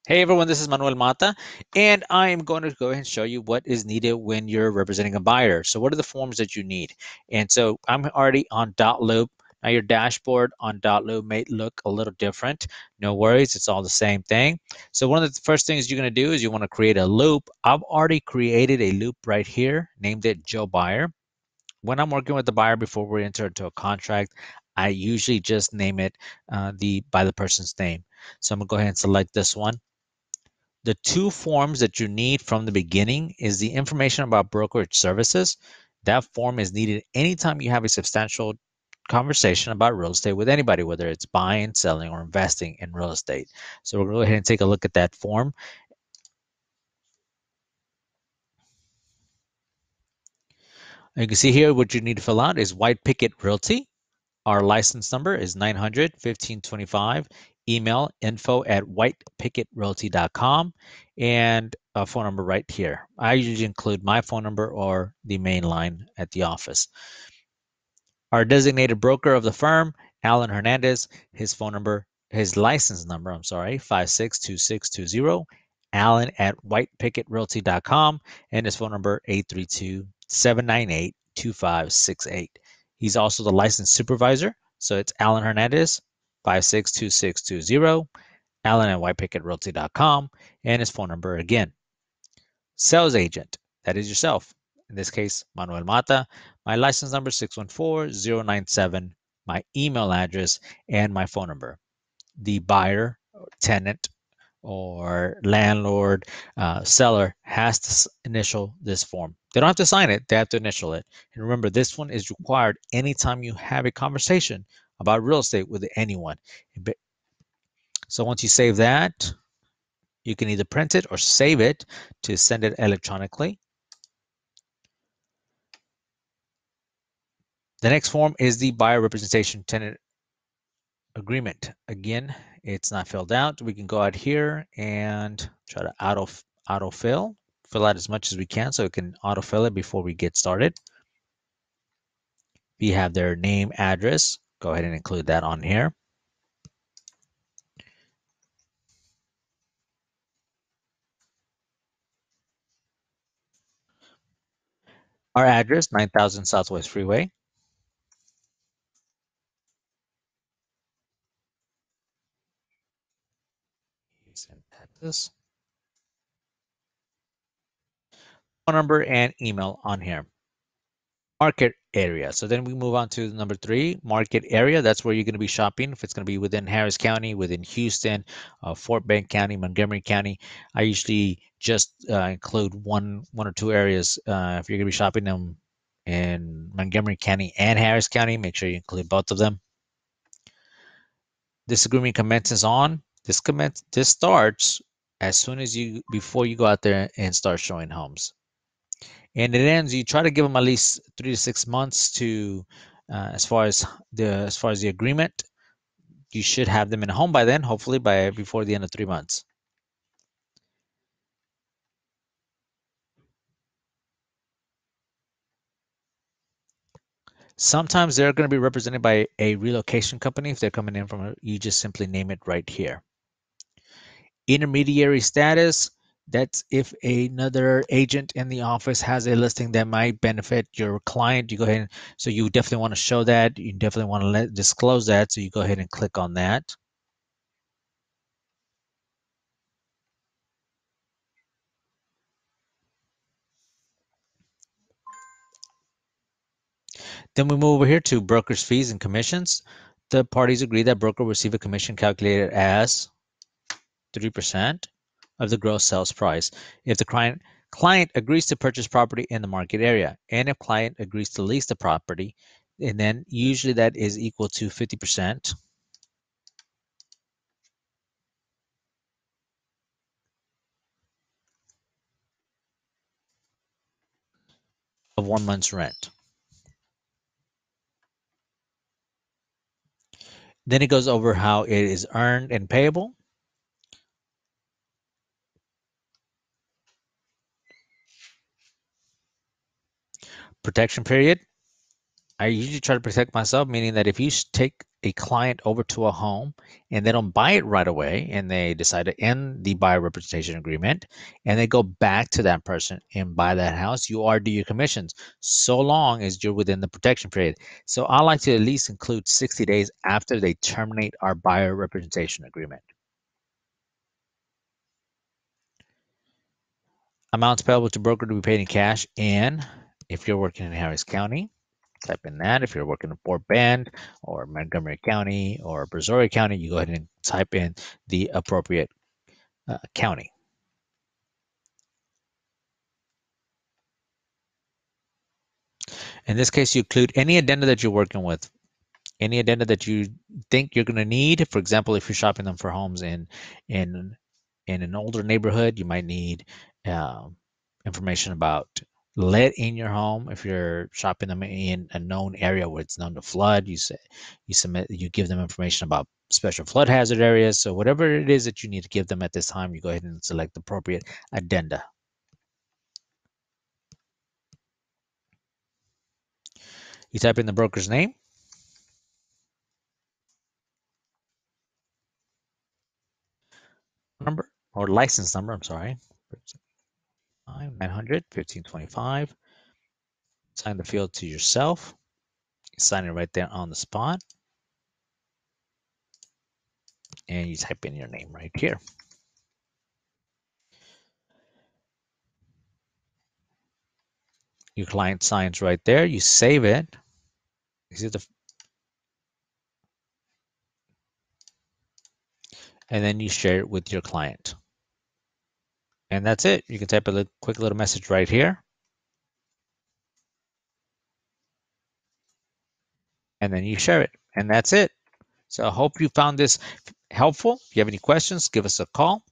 Hey everyone, this is Manuel Mata, and I am going to go ahead and show you what is needed when you're representing a buyer. So, what are the forms that you need? And so, I'm already on Dotloop. Now, your dashboard on Dotloop may look a little different. No worries, it's all the same thing. So, one of the first things you're going to do is you want to create a loop. I've already created a loop right here, named it Joe Buyer. When I'm working with the buyer before we enter into a contract, I usually just name it by the person's name. So, I'm going to go ahead and select this one. The two forms that you need from the beginning is the information about brokerage services. That form is needed anytime you have a substantial conversation about real estate with anybody, whether it's buying, selling, or investing in real estate. So we'll go ahead and take a look at that form. You can see here what you need to fill out is White Picket Realty. Our license number is 900 1525. Email info@whitepicketrealty.com and a phone number right here. I usually include my phone number or the main line at the office. Our designated broker of the firm, Alan Hernandez, his license number, 562620, Alan at whitepicketrealty.com, and his phone number 832-798-2568. He's also the licensed supervisor, so it's Alan Hernandez, 562620, Alan at whitepicketrealty.com, and his phone number again. Sales agent, that is yourself. In this case, Manuel Mata. My license number 614-097, my email address, and my phone number. The buyer, tenant, or landlord, seller has to initial this form. They don't have to sign it, they have to initial it. And remember, this one is required anytime you have a conversation about real estate with anyone. So once you save that, you can either print it or save it to send it electronically. The next form is the buyer representation tenant agreement. Again, it's not filled out. We can go out here and try to autofill, fill out as much as we can so it can autofill it before we get started. If you have their name, address, go ahead and include that on here. Our address, 9000 Southwest Freeway. Texas. Phone number and email on here. Market area. So then we move on to number 3, market area. That's where you're going to be shopping. If it's going to be within Harris County, within Houston, Fort Bend County, Montgomery County. I usually just include one or two areas. If you're going to be shopping them in Montgomery County and Harris County, make sure you include both of them. This agreement commences on. This starts as soon as before you go out there and start showing homes. And it ends. You try to give them at least 3 to 6 months to, as far as the agreement. You should have them in a home by then, hopefully by before the end of 3 months. Sometimes they're going to be represented by a relocation company. If they're coming in you just simply name it right here. Intermediary status. That's if another agent in the office has a listing that might benefit your client. You go ahead so you definitely want to show that. You definitely want to disclose that. So you go ahead and click on that. Then we move over here to broker's fees and commissions. The parties agree that broker will receive a commission calculated as 3% of the gross sales price if the client agrees to purchase property in the market area, and if client agrees to lease the property, and then usually that is equal to 50% of 1 month's rent. Then it goes over how it is earned and payable. Protection period. I usually try to protect myself, meaning that if you take a client over to a home and they don't buy it right away and they decide to end the buyer representation agreement and they go back to that person and buy that house, you are due your commissions so long as you're within the protection period. So I like to at least include 60 days after they terminate our buyer representation agreement. Amounts payable to broker to be paid in cash, and if you're working in Harris County, type in that. If you're working in Fort Bend or Montgomery County or Brazoria County, you go ahead and type in the appropriate county. In this case, you include any addenda that you're working with, any addenda that you think you're going to need. For example, if you're shopping them for homes in in an older neighborhood, you might need um, information about lead in your home. If you're shopping them in a known area where it's known to flood, you give them information about special flood hazard areas. So whatever it is that you need to give them at this time, you go ahead and select the appropriate addenda. You type in the broker's name, number, or license number, I'm sorry, 900 1525. Sign the field to yourself. You sign it right there on the spot. And you type in your name right here. Your client signs right there. You save it. And then you share it with your client. And that's it. You can type a quick little message right here. And then you share it. And that's it. So I hope you found this helpful. If you have any questions, give us a call.